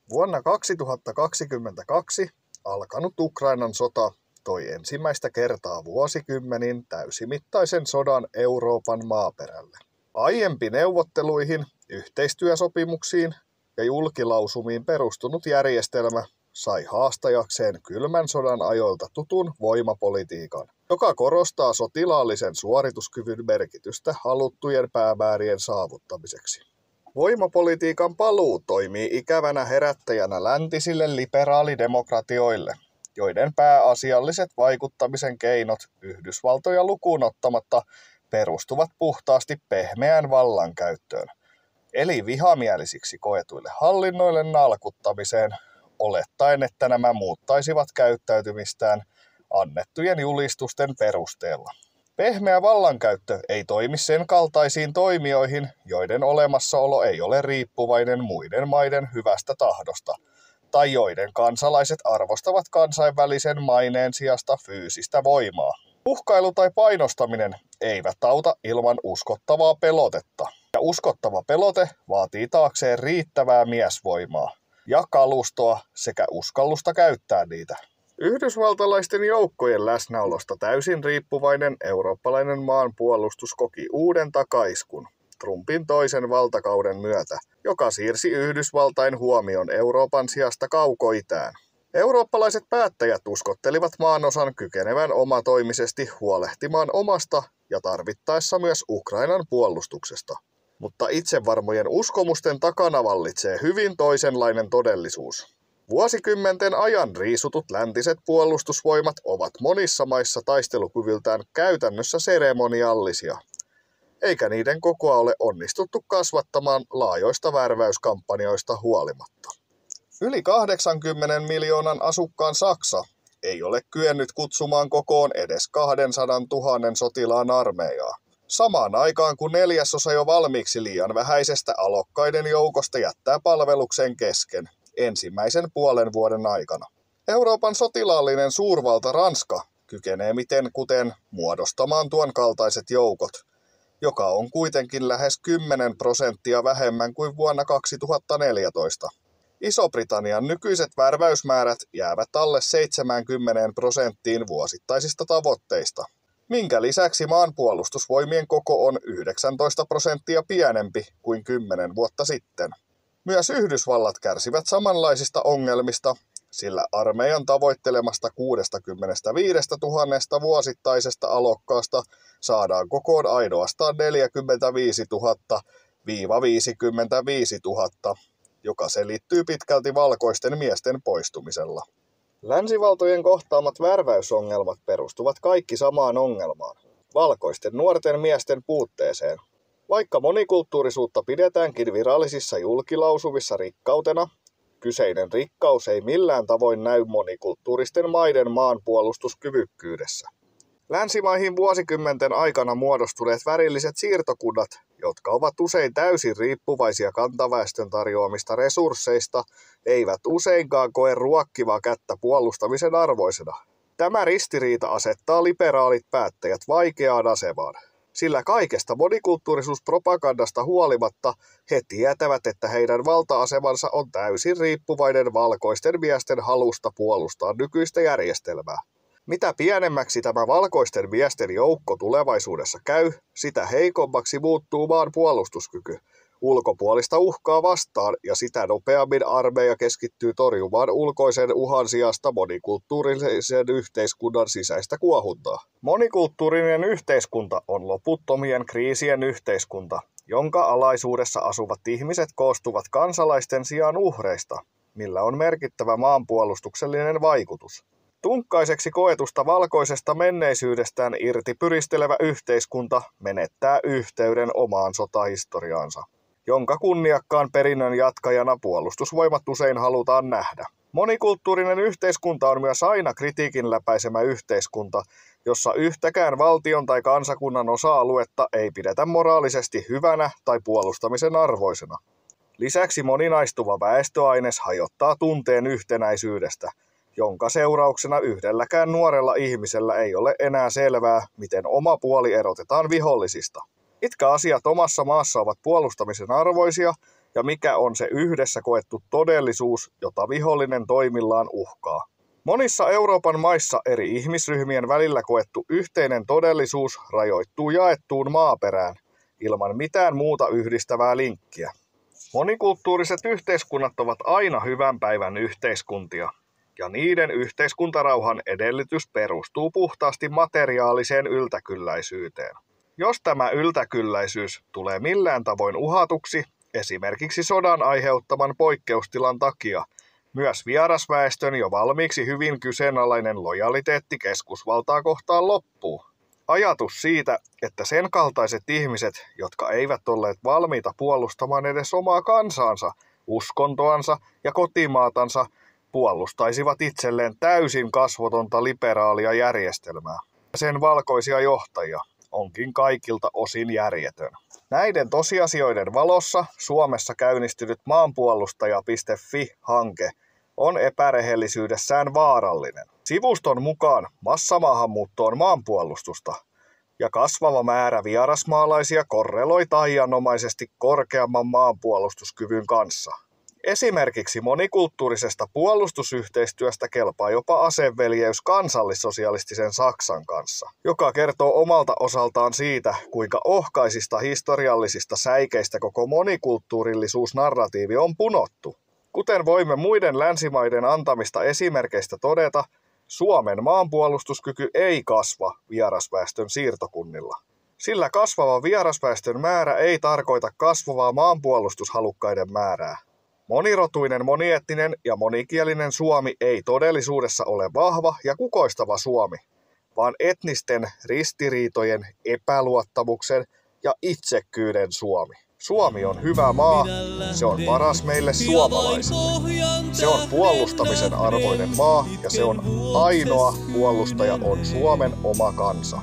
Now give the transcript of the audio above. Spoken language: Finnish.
Vuonna 2022 alkanut Ukrainan sota toi ensimmäistä kertaa vuosikymmeniin täysimittaisen sodan Euroopan maaperälle. Aiempi neuvotteluihin, yhteistyösopimuksiin ja julkilausumiin perustunut järjestelmä sai haastajakseen kylmän sodan ajoilta tutun voimapolitiikan, joka korostaa sotilaallisen suorituskyvyn merkitystä haluttujen päämäärien saavuttamiseksi. Voimapolitiikan paluu toimii ikävänä herättäjänä läntisille liberaalidemokratioille, joiden pääasialliset vaikuttamisen keinot Yhdysvaltoja lukuun ottamatta perustuvat puhtaasti pehmeään vallankäyttöön, eli vihamielisiksi koetuille hallinnoille nalkuttamiseen, olettaen, että nämä muuttaisivat käyttäytymistään annettujen julistusten perusteella. Pehmeä vallankäyttö ei toimi sen kaltaisiin toimijoihin, joiden olemassaolo ei ole riippuvainen muiden maiden hyvästä tahdosta, tai joiden kansalaiset arvostavat kansainvälisen maineen sijasta fyysistä voimaa. Uhkailu tai painostaminen eivät auta ilman uskottavaa pelotetta, ja uskottava pelote vaatii taakseen riittävää miesvoimaa ja kalustoa sekä uskallusta käyttää niitä. Yhdysvaltalaisten joukkojen läsnäolosta täysin riippuvainen eurooppalainen maanpuolustus koki uuden takaiskun Trumpin toisen valtakauden myötä, joka siirsi Yhdysvaltain huomion Euroopan sijasta kaukoitään. Eurooppalaiset päättäjät uskottelivat maanosan kykenevän omatoimisesti huolehtimaan omasta ja tarvittaessa myös Ukrainan puolustuksesta. Mutta itsevarmojen uskomusten takana vallitsee hyvin toisenlainen todellisuus. Vuosikymmenten ajan riisutut läntiset puolustusvoimat ovat monissa maissa taistelukyvyltään käytännössä seremoniallisia, eikä niiden kokoa ole onnistuttu kasvattamaan laajoista värväyskampanjoista huolimatta. Yli 80 miljoonan asukkaan Saksa ei ole kyennyt kutsumaan kokoon edes 200 000 sotilaan armeijaa. Samaan aikaan kun 1/4 jo valmiiksi liian vähäisestä alokkaiden joukosta jättää palveluksen kesken ensimmäisen puolen vuoden aikana. Euroopan sotilaallinen suurvalta Ranska kykenee miten kuten muodostamaan tuon kaltaiset joukot, joka on kuitenkin lähes 10% vähemmän kuin vuonna 2014. Iso-Britannian nykyiset värväysmäärät jäävät alle 70% vuosittaisista tavoitteista, minkä lisäksi maanpuolustusvoimien koko on 19% pienempi kuin 10 vuotta sitten. Myös Yhdysvallat kärsivät samanlaisista ongelmista, sillä armeijan tavoittelemasta 65 000 vuosittaisesta alokkaasta saadaan kokoon ainoastaan 45 000–55 000, joka selittyy pitkälti valkoisten miesten poistumisella. Länsivaltojen kohtaamat värväysongelmat perustuvat kaikki samaan ongelmaan, valkoisten nuorten miesten puutteeseen. Vaikka monikulttuurisuutta pidetäänkin virallisissa julkilausumissa rikkautena, kyseinen rikkaus ei millään tavoin näy monikulttuuristen maiden maanpuolustuskyvykkyydessä. Länsimaihin vuosikymmenten aikana muodostuneet värilliset siirtokunnat, jotka ovat usein täysin riippuvaisia kantaväestön tarjoamista resursseista, eivät useinkaan koe ruokkivaa kättä puolustamisen arvoisena. Tämä ristiriita asettaa liberaalit päättäjät vaikeaan asemaan, sillä kaikesta monikulttuurisuuspropagandasta huolimatta he tietävät, että heidän valta-asemansa on täysin riippuvainen valkoisten miesten halusta puolustaa nykyistä järjestelmää. Mitä pienemmäksi tämä valkoisten miesten joukko tulevaisuudessa käy, sitä heikommaksi muuttuu maan puolustuskyky ulkopuolista uhkaa vastaan, ja sitä nopeammin armeija keskittyy torjumaan ulkoisen uhan sijasta monikulttuurisen yhteiskunnan sisäistä kuohuntaa. Monikulttuurinen yhteiskunta on loputtomien kriisien yhteiskunta, jonka alaisuudessa asuvat ihmiset koostuvat kansalaisten sijaan uhreista, millä on merkittävä maanpuolustuksellinen vaikutus. Tunkkaiseksi koetusta valkoisesta menneisyydestään irti pyristelevä yhteiskunta menettää yhteyden omaan sotahistoriaansa, jonka kunniakkaan perinnön jatkajana puolustusvoimat usein halutaan nähdä. Monikulttuurinen yhteiskunta on myös aina kritiikin läpäisemä yhteiskunta, jossa yhtäkään valtion tai kansakunnan osa-aluetta ei pidetä moraalisesti hyvänä tai puolustamisen arvoisena. Lisäksi moninaistuva väestöaines hajottaa tunteen yhtenäisyydestä, jonka seurauksena yhdelläkään nuorella ihmisellä ei ole enää selvää, miten oma puoli erotetaan vihollisista. Mitkä asiat omassa maassa ovat puolustamisen arvoisia ja mikä on se yhdessä koettu todellisuus, jota vihollinen toimillaan uhkaa. Monissa Euroopan maissa eri ihmisryhmien välillä koettu yhteinen todellisuus rajoittuu jaettuun maaperään ilman mitään muuta yhdistävää linkkiä. Monikulttuuriset yhteiskunnat ovat aina hyvän päivän yhteiskuntia, ja niiden yhteiskuntarauhan edellytys perustuu puhtaasti materiaaliseen yltäkylläisyyteen. Jos tämä yltäkylläisyys tulee millään tavoin uhatuksi, esimerkiksi sodan aiheuttaman poikkeustilan takia, myös vierasväestön jo valmiiksi hyvin kyseenalainen lojaliteetti keskusvaltaa kohtaan loppuu. Ajatus siitä, että sen kaltaiset ihmiset, jotka eivät olleet valmiita puolustamaan edes omaa kansaansa, uskontoansa ja kotimaatansa, puolustaisivat itselleen täysin kasvotonta liberaalia järjestelmää. Sen valkoisia johtajia onkin kaikilta osin järjetön. Näiden tosiasioiden valossa Suomessa käynnistynyt maanpuolustaja.fi-hanke on epärehellisyydessään vaarallinen. Sivuston mukaan massamaahanmuutto on maanpuolustusta, ja kasvava määrä vierasmaalaisia korreloi taianomaisesti korkeamman maanpuolustuskyvyn kanssa. Esimerkiksi monikulttuurisesta puolustusyhteistyöstä kelpaa jopa aseveljeys kansallissosialistisen Saksan kanssa, joka kertoo omalta osaltaan siitä, kuinka ohkaisista historiallisista säikeistä koko monikulttuurillisuusnarratiivi on punottu. Kuten voimme muiden länsimaiden antamista esimerkeistä todeta, Suomen maanpuolustuskyky ei kasva vierasväestön siirtokunnilla. Sillä kasvava vierasväestön määrä ei tarkoita kasvavaa maanpuolustushalukkaiden määrää. Monirotuinen, moniettinen ja monikielinen Suomi ei todellisuudessa ole vahva ja kukoistava Suomi, vaan etnisten ristiriitojen, epäluottamuksen ja itsekkyyden Suomi. Suomi on hyvä maa, se on paras meille suomalaisille. Se on puolustamisen arvoinen maa ja se on ainoa puolustaja on Suomen oma kansa.